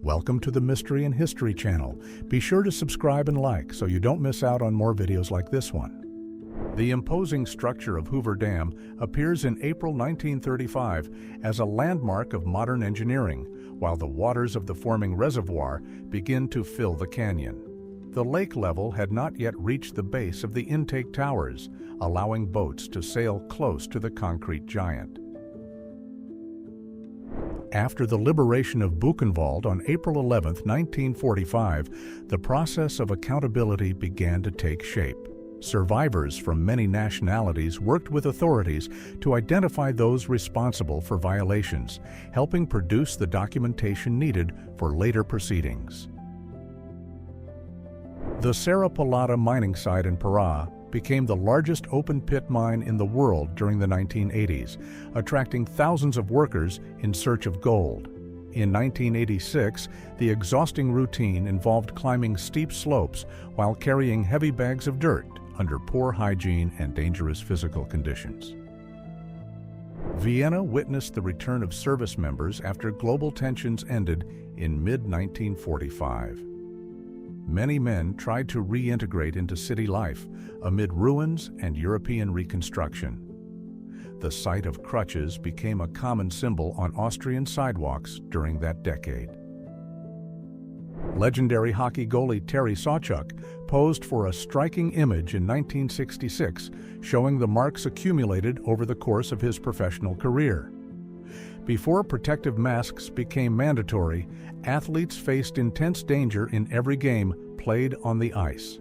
Welcome to the Mystery and History channel. Be sure to subscribe and like so you don't miss out on more videos like this one. The imposing structure of Hoover Dam appears in April 1935 as a landmark of modern engineering, while the waters of the forming reservoir begin to fill the canyon. The lake level had not yet reached the base of the intake towers, allowing boats to sail close to the concrete giant. After the liberation of Buchenwald on April 11, 1945, the process of accountability began to take shape. Survivors from many nationalities worked with authorities to identify those responsible for violations, helping produce the documentation needed for later proceedings. The Serra Pelada mining site in Pará became the largest open-pit mine in the world during the 1980s, attracting thousands of workers in search of gold. In 1986, the exhausting routine involved climbing steep slopes while carrying heavy bags of dirt under poor hygiene and dangerous physical conditions. Vienna witnessed the return of service members after global tensions ended in mid-1945. Many men tried to reintegrate into city life amid ruins and European reconstruction. The sight of crutches became a common symbol on Austrian sidewalks during that decade. Legendary hockey goalie Terry Sawchuk posed for a striking image in 1966, showing the marks accumulated over the course of his professional career. Before protective masks became mandatory, athletes faced intense danger in every game played on the ice.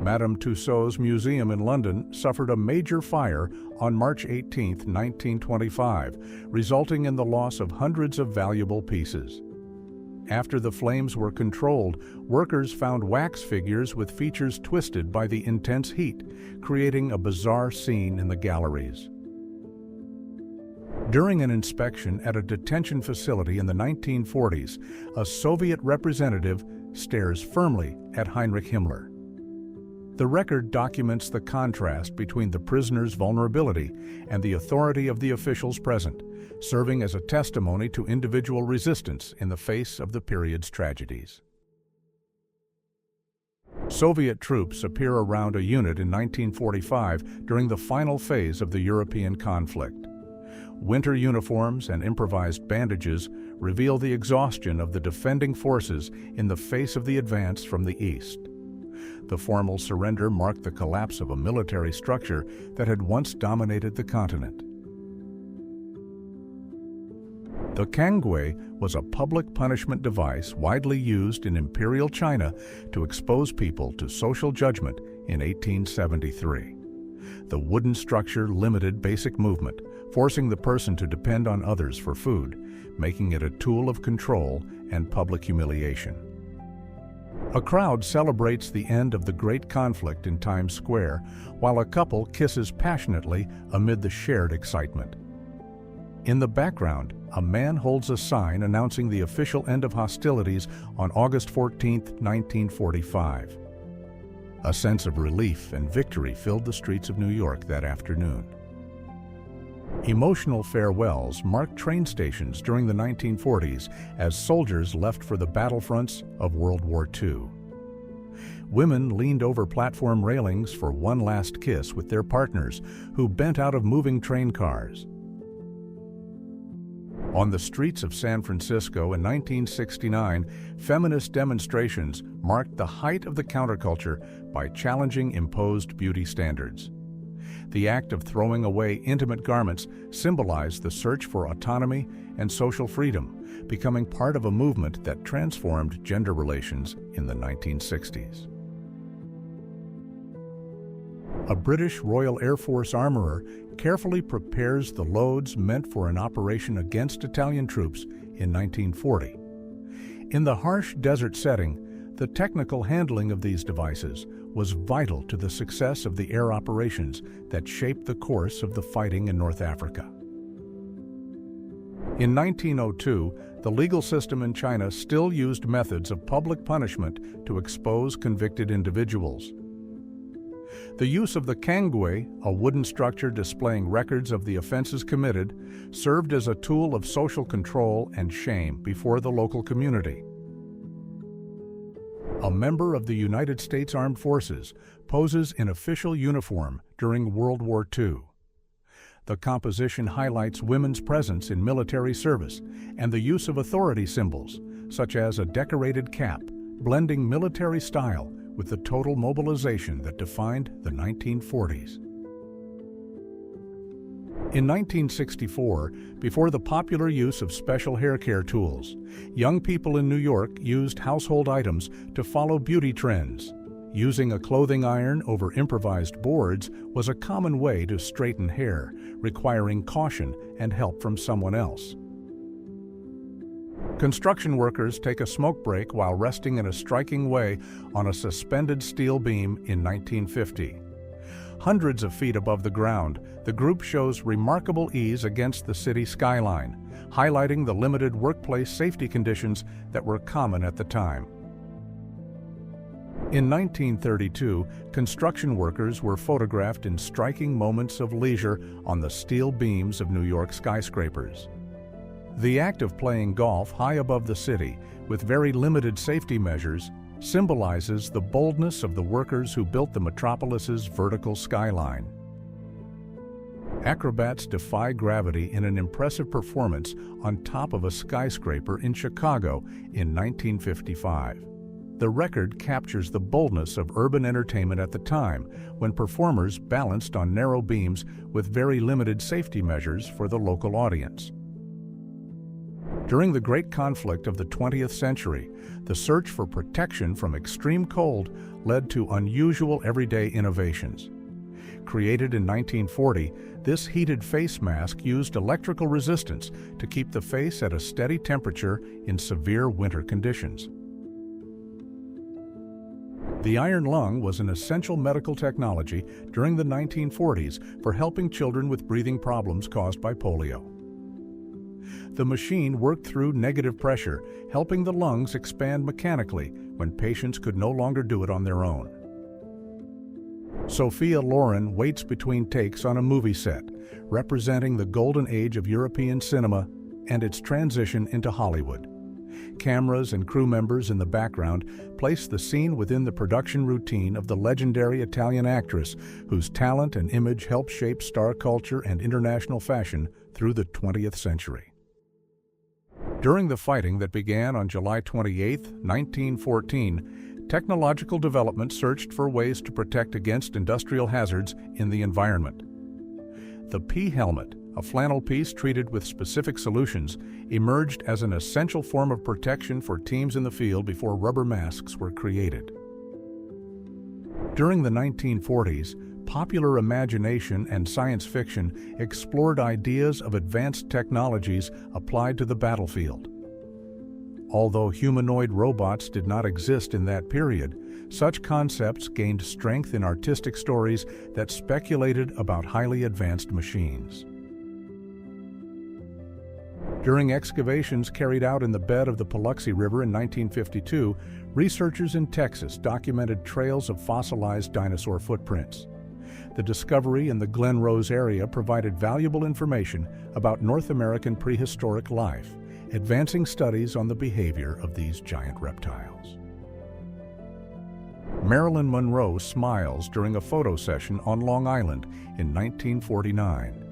Madame Tussauds Museum in London suffered a major fire on March 18, 1925, resulting in the loss of hundreds of valuable pieces. After the flames were controlled, workers found wax figures with features twisted by the intense heat, creating a bizarre scene in the galleries. During an inspection at a detention facility in the 1940s, a Soviet representative stares firmly at Heinrich Himmler. The record documents the contrast between the prisoner's vulnerability and the authority of the officials present, serving as a testimony to individual resistance in the face of the period's tragedies. Soviet troops appear around a unit in 1945 during the final phase of the European conflict. Winter uniforms and improvised bandages reveal the exhaustion of the defending forces in the face of the advance from the east. The formal surrender marked the collapse of a military structure that had once dominated the continent. The cangue was a public punishment device widely used in Imperial China to expose people to social judgment in 1873. The wooden structure limited basic movement, forcing the person to depend on others for food, making it a tool of control and public humiliation. A crowd celebrates the end of the Great Conflict in Times Square, while a couple kisses passionately amid the shared excitement. In the background, a man holds a sign announcing the official end of hostilities on August 14, 1945. A sense of relief and victory filled the streets of New York that afternoon. Emotional farewells marked train stations during the 1940s as soldiers left for the battlefronts of World War II. Women leaned over platform railings for one last kiss with their partners, who bent out of moving train cars. On the streets of San Francisco in 1969, feminist demonstrations marked the height of the counterculture by challenging imposed beauty standards. The act of throwing away intimate garments symbolized the search for autonomy and social freedom, becoming part of a movement that transformed gender relations in the 1960s. A British Royal Air Force armorer carefully prepares the loads meant for an operation against Italian troops in 1940. In the harsh desert setting, the technical handling of these devices was vital to the success of the air operations that shaped the course of the fighting in North Africa. In 1902, the legal system in China still used methods of public punishment to expose convicted individuals. The use of the kangwei, a wooden structure displaying records of the offenses committed, served as a tool of social control and shame before the local community. A member of the United States Armed Forces poses in official uniform during World War II. The composition highlights women's presence in military service and the use of authority symbols, such as a decorated cap, blending military style with the total mobilization that defined the 1940s. In 1964, before the popular use of special hair care tools, young people in New York used household items to follow beauty trends. Using a clothing iron over improvised boards was a common way to straighten hair, requiring caution and help from someone else. Construction workers take a smoke break while resting in a striking way on a suspended steel beam in 1950. Hundreds of feet above the ground, the group shows remarkable ease against the city skyline, highlighting the limited workplace safety conditions that were common at the time. In 1932, construction workers were photographed in striking moments of leisure on the steel beams of New York skyscrapers. The act of playing golf high above the city, with very limited safety measures, symbolizes the boldness of the workers who built the metropolis's vertical skyline. Acrobats defy gravity in an impressive performance on top of a skyscraper in Chicago in 1955. The record captures the boldness of urban entertainment at the time, when performers balanced on narrow beams with very limited safety measures for the local audience. During the Great Conflict of the 20th century, the search for protection from extreme cold led to unusual everyday innovations. Created in 1940, this heated face mask used electrical resistance to keep the face at a steady temperature in severe winter conditions. The iron lung was an essential medical technology during the 1940s for helping children with breathing problems caused by polio. The machine worked through negative pressure, helping the lungs expand mechanically when patients could no longer do it on their own. Sophia Loren waits between takes on a movie set, representing the golden age of European cinema and its transition into Hollywood. Cameras and crew members in the background place the scene within the production routine of the legendary Italian actress whose talent and image helped shape star culture and international fashion through the 20th century. During the fighting that began on July 28, 1914, technological development searched for ways to protect against industrial hazards in the environment. The P helmet, a flannel piece treated with specific solutions, emerged as an essential form of protection for teams in the field before rubber masks were created. During the 1940s, popular imagination and science fiction explored ideas of advanced technologies applied to the battlefield. Although humanoid robots did not exist in that period, such concepts gained strength in artistic stories that speculated about highly advanced machines. During excavations carried out in the bed of the Paluxy River in 1952, researchers in Texas documented trails of fossilized dinosaur footprints. The discovery in the Glen Rose area provided valuable information about North American prehistoric life, advancing studies on the behavior of these giant reptiles. Marilyn Monroe smiles during a photo session on Long Island in 1949.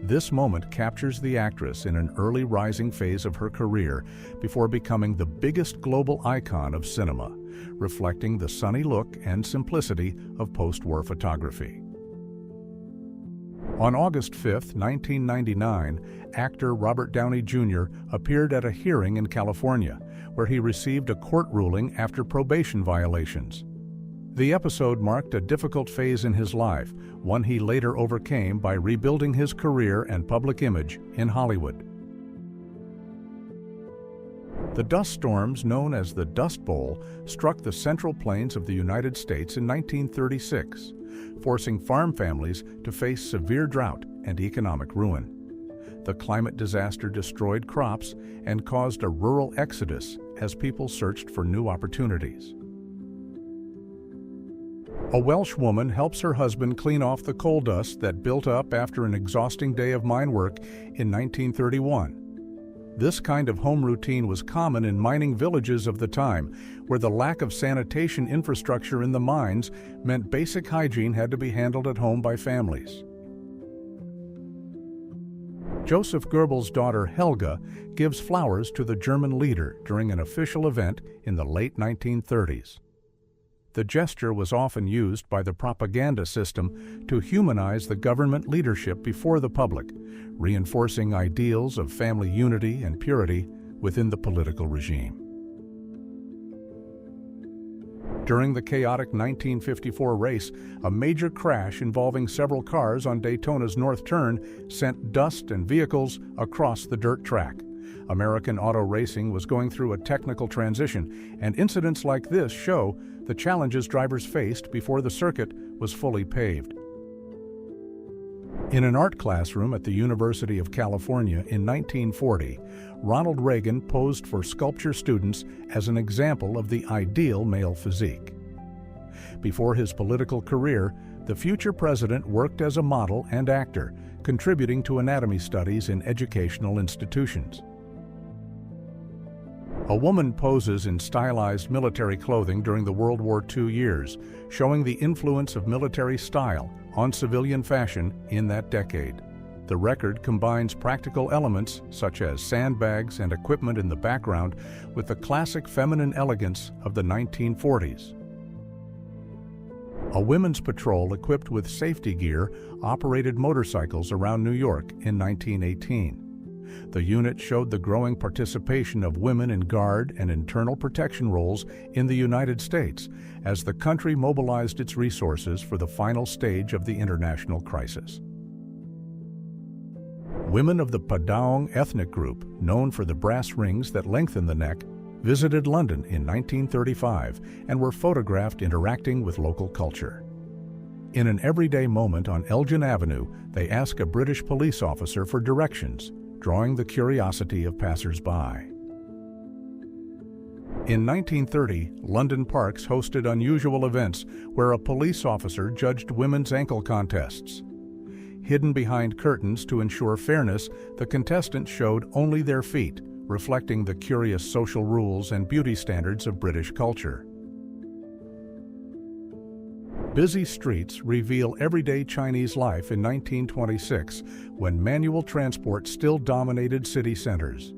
This moment captures the actress in an early rising phase of her career before becoming the biggest global icon of cinema, reflecting the sunny look and simplicity of post-war photography. On August 5, 1999, actor Robert Downey Jr. appeared at a hearing in California, where he received a court ruling after probation violations. The episode marked a difficult phase in his life, one he later overcame by rebuilding his career and public image in Hollywood. The dust storms known as the Dust Bowl struck the Central Plains of the United States in 1936, forcing farm families to face severe drought and economic ruin. The climate disaster destroyed crops and caused a rural exodus as people searched for new opportunities. A Welsh woman helps her husband clean off the coal dust that built up after an exhausting day of mine work in 1931. This kind of home routine was common in mining villages of the time, where the lack of sanitation infrastructure in the mines meant basic hygiene had to be handled at home by families. Joseph Goebbels' daughter Helga gives flowers to the German leader during an official event in the late 1930s. The gesture was often used by the propaganda system to humanize the government leadership before the public, reinforcing ideals of family unity and purity within the political regime. During the chaotic 1954 race, a major crash involving several cars on Daytona's North Turn sent dust and vehicles across the dirt track. American auto racing was going through a technical transition, and incidents like this show the challenges drivers faced before the circuit was fully paved. In an art classroom at the University of California in 1940, Ronald Reagan posed for sculpture students as an example of the ideal male physique. Before his political career, the future president worked as a model and actor, contributing to anatomy studies in educational institutions. A woman poses in stylized military clothing during the World War II years, showing the influence of military style on civilian fashion in that decade. The record combines practical elements such as sandbags and equipment in the background with the classic feminine elegance of the 1940s. A women's patrol equipped with safety gear operated motorcycles around New York in 1918. The unit showed the growing participation of women in guard and internal protection roles in the United States as the country mobilized its resources for the final stage of the international crisis. Women of the Padaong ethnic group, known for the brass rings that lengthen the neck, visited London in 1935 and were photographed interacting with local culture. In an everyday moment on Elgin Avenue, they ask a British police officer for directions, drawing the curiosity of passers-by. In 1930, London parks hosted unusual events where a police officer judged women's ankle contests. Hidden behind curtains to ensure fairness, the contestants showed only their feet, reflecting the curious social rules and beauty standards of British culture. Busy streets reveal everyday Chinese life in 1926, when manual transport still dominated city centers.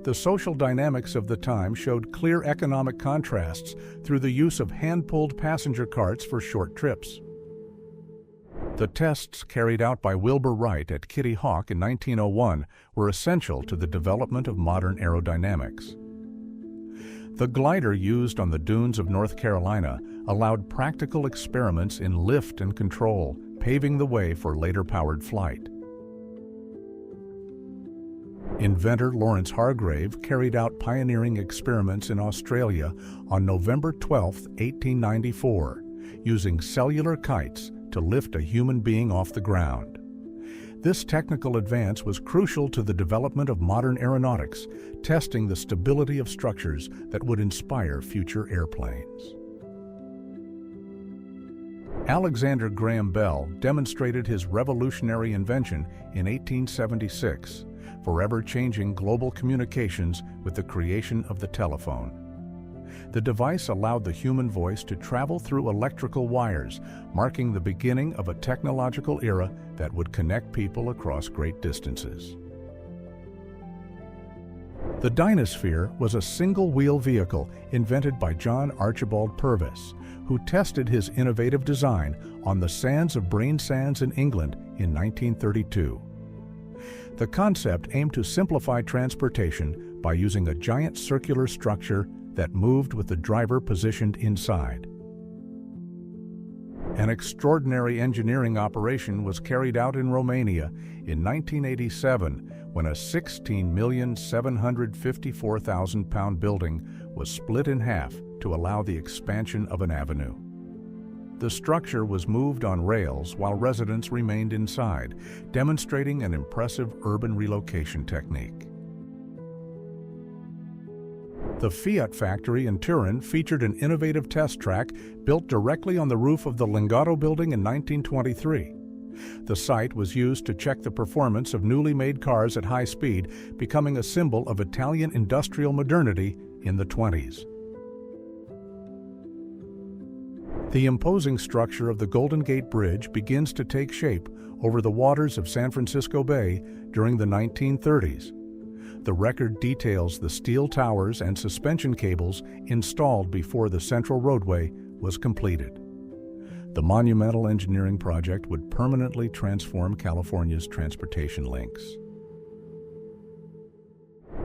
The social dynamics of the time showed clear economic contrasts through the use of hand-pulled passenger carts for short trips. The tests carried out by Wilbur Wright at Kitty Hawk in 1901 were essential to the development of modern aerodynamics. The glider used on the dunes of North Carolina allowed practical experiments in lift and control, paving the way for later powered flight. Inventor Lawrence Hargrave carried out pioneering experiments in Australia on November 12, 1894, using cellular kites to lift a human being off the ground. This technical advance was crucial to the development of modern aeronautics, testing the stability of structures that would inspire future airplanes. Alexander Graham Bell demonstrated his revolutionary invention in 1876, forever changing global communications with the creation of the telephone. The device allowed the human voice to travel through electrical wires, marking the beginning of a technological era that would connect people across great distances. The Dynasphere was a single-wheel vehicle invented by John Archibald Purvis, who tested his innovative design on the sands of Brain Sands in England in 1932. The concept aimed to simplify transportation by using a giant circular structure that moved with the driver positioned inside. An extraordinary engineering operation was carried out in Romania in 1987 when a 16,754,000-pound building was split in half to allow the expansion of an avenue. The structure was moved on rails while residents remained inside, demonstrating an impressive urban relocation technique. The Fiat factory in Turin featured an innovative test track built directly on the roof of the Lingotto building in 1923. The site was used to check the performance of newly made cars at high speed, becoming a symbol of Italian industrial modernity in the 20s. The imposing structure of the Golden Gate Bridge begins to take shape over the waters of San Francisco Bay during the 1930s. The record details the steel towers and suspension cables installed before the central roadway was completed. The monumental engineering project would permanently transform California's transportation links.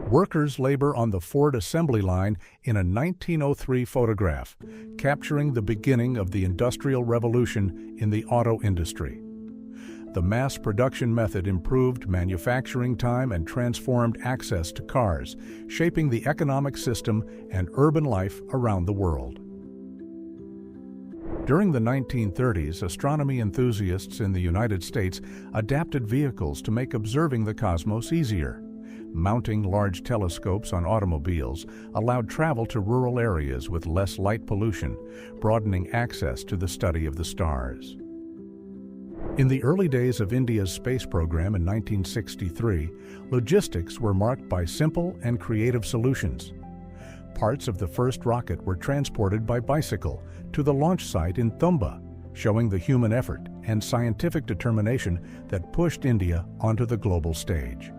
Workers labor on the Ford assembly line in a 1903 photograph, capturing the beginning of the Industrial Revolution in the auto industry. The mass production method improved manufacturing time and transformed access to cars, shaping the economic system and urban life around the world. During the 1930s, astronomy enthusiasts in the United States adapted vehicles to make observing the cosmos easier. Mounting large telescopes on automobiles allowed travel to rural areas with less light pollution, broadening access to the study of the stars. In the early days of India's space program in 1963, logistics were marked by simple and creative solutions. Parts of the first rocket were transported by bicycle to the launch site in Thumba, showing the human effort and scientific determination that pushed India onto the global stage.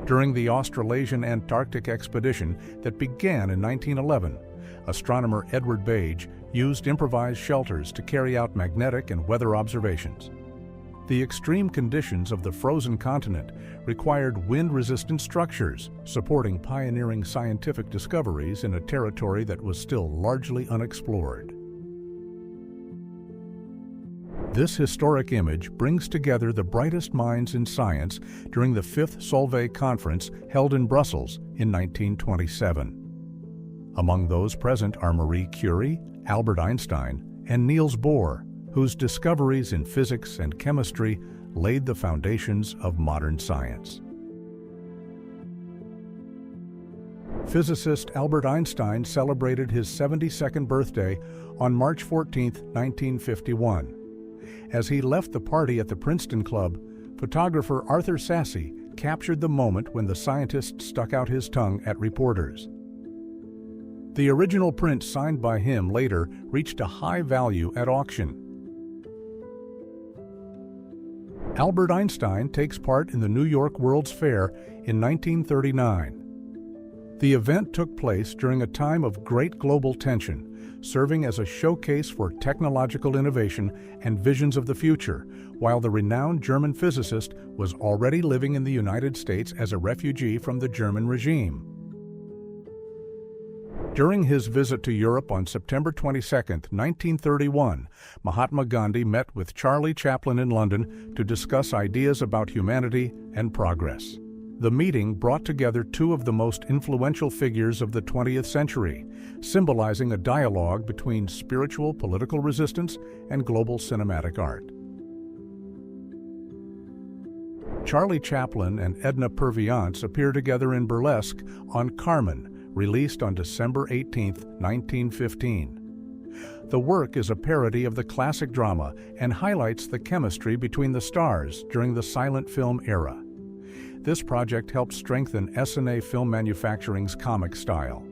During the Australasian Antarctic expedition that began in 1911, astronomer Edward Bage used improvised shelters to carry out magnetic and weather observations. The extreme conditions of the frozen continent required wind-resistant structures, supporting pioneering scientific discoveries in a territory that was still largely unexplored. This historic image brings together the brightest minds in science during the 5th Solvay Conference held in Brussels in 1927. Among those present are Marie Curie, Albert Einstein, and Niels Bohr, whose discoveries in physics and chemistry laid the foundations of modern science. Physicist Albert Einstein celebrated his 72nd birthday on March 14, 1951. As he left the party at the Princeton Club, photographer Arthur Sasse captured the moment when the scientist stuck out his tongue at reporters. The original print signed by him later reached a high value at auction. Albert Einstein takes part in the New York World's Fair in 1939. The event took place during a time of great global tension, serving as a showcase for technological innovation and visions of the future, while the renowned German physicist was already living in the United States as a refugee from the German regime. During his visit to Europe on September 22, 1931, Mahatma Gandhi met with Charlie Chaplin in London to discuss ideas about humanity and progress. The meeting brought together two of the most influential figures of the 20th century, symbolizing a dialogue between spiritual political resistance and global cinematic art. Charlie Chaplin and Edna Purviance appear together in burlesque on Carmen, released on December 18, 1915. The work is a parody of the classic drama and highlights the chemistry between the stars during the silent film era. This project helped strengthen S&A Film Manufacturing's comic style.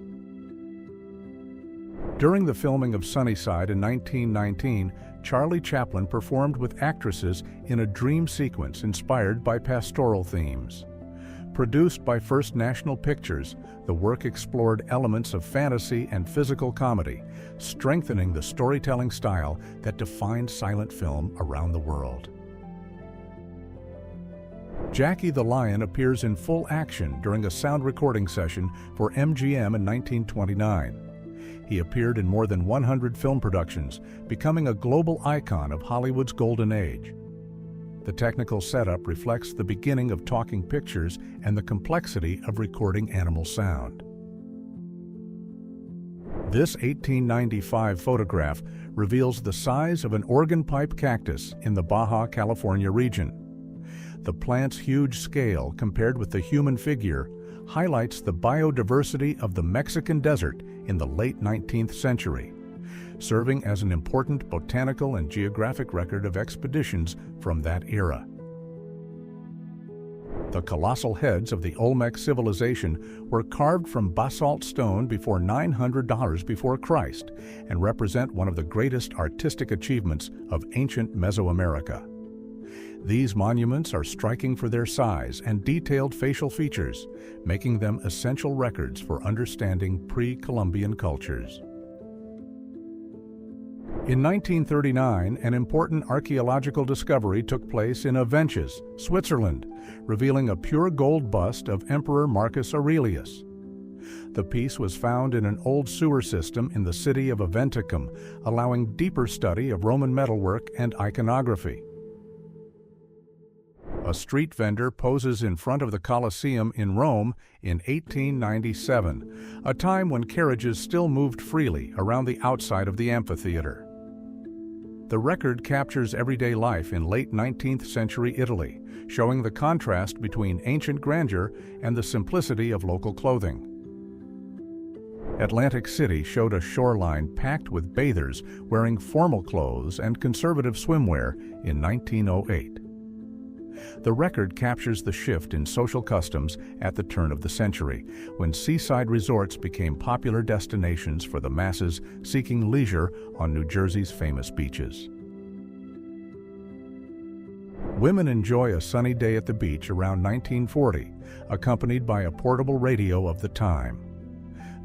During the filming of Sunnyside in 1919, Charlie Chaplin performed with actresses in a dream sequence inspired by pastoral themes. Produced by First National Pictures, the work explored elements of fantasy and physical comedy, strengthening the storytelling style that defined silent film around the world. Jackie the Lion appears in full action during a sound recording session for MGM in 1929. He appeared in more than 100 film productions, becoming a global icon of Hollywood's golden age. The technical setup reflects the beginning of talking pictures and the complexity of recording animal sound. This 1895 photograph reveals the size of an organ pipe cactus in the Baja California region. The plant's huge scale, compared with the human figure, highlights the biodiversity of the Mexican desert in the late 19th century, serving as an important botanical and geographic record of expeditions from that era. The colossal heads of the Olmec civilization were carved from basalt stone before 900 before Christ and represent one of the greatest artistic achievements of ancient Mesoamerica. These monuments are striking for their size and detailed facial features, making them essential records for understanding pre-Columbian cultures. In 1939, an important archaeological discovery took place in Inventions, Switzerland, revealing a pure gold bust of Emperor Marcus Aurelius. The piece was found in an old sewer system in the city of Aventicum, allowing deeper study of Roman metalwork and iconography. A street vendor poses in front of the Colosseum in Rome in 1897, a time when carriages still moved freely around the outside of the amphitheater. The record captures everyday life in late 19th century Italy, showing the contrast between ancient grandeur and the simplicity of local clothing. Atlantic City showed a shoreline packed with bathers wearing formal clothes and conservative swimwear in 1908. The record captures the shift in social customs at the turn of the century, when seaside resorts became popular destinations for the masses seeking leisure on New Jersey's famous beaches. Women enjoy a sunny day at the beach around 1940, accompanied by a portable radio of the time.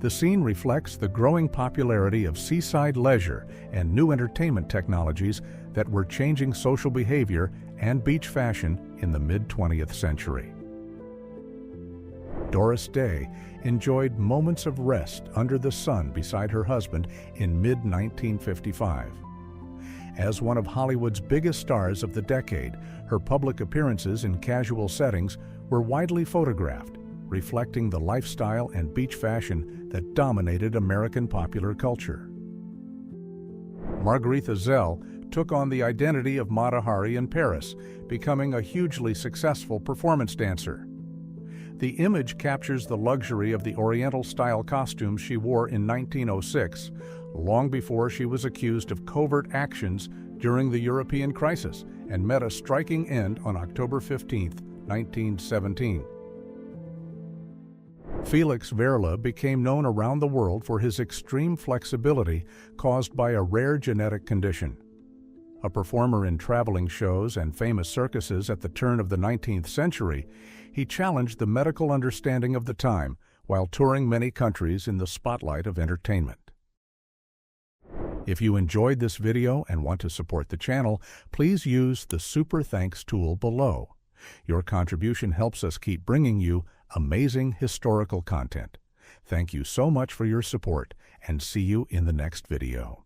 The scene reflects the growing popularity of seaside leisure and new entertainment technologies that were changing social behavior and beach fashion in the mid-20th century. Doris Day enjoyed moments of rest under the sun beside her husband in mid-1955. As one of Hollywood's biggest stars of the decade, her public appearances in casual settings were widely photographed, reflecting the lifestyle and beach fashion that dominated American popular culture. Margaretha Zell took on the identity of Mata Hari in Paris, becoming a hugely successful performance dancer. The image captures the luxury of the Oriental-style costumes she wore in 1906, long before she was accused of covert actions during the European crisis, and met a striking end on October 15, 1917. Felix Verla became known around the world for his extreme flexibility caused by a rare genetic condition. A performer in traveling shows and famous circuses at the turn of the 19th century, he challenged the medical understanding of the time while touring many countries in the spotlight of entertainment. If you enjoyed this video and want to support the channel, please use the Super Thanks tool below. Your contribution helps us keep bringing you amazing historical content. Thank you so much for your support, and see you in the next video.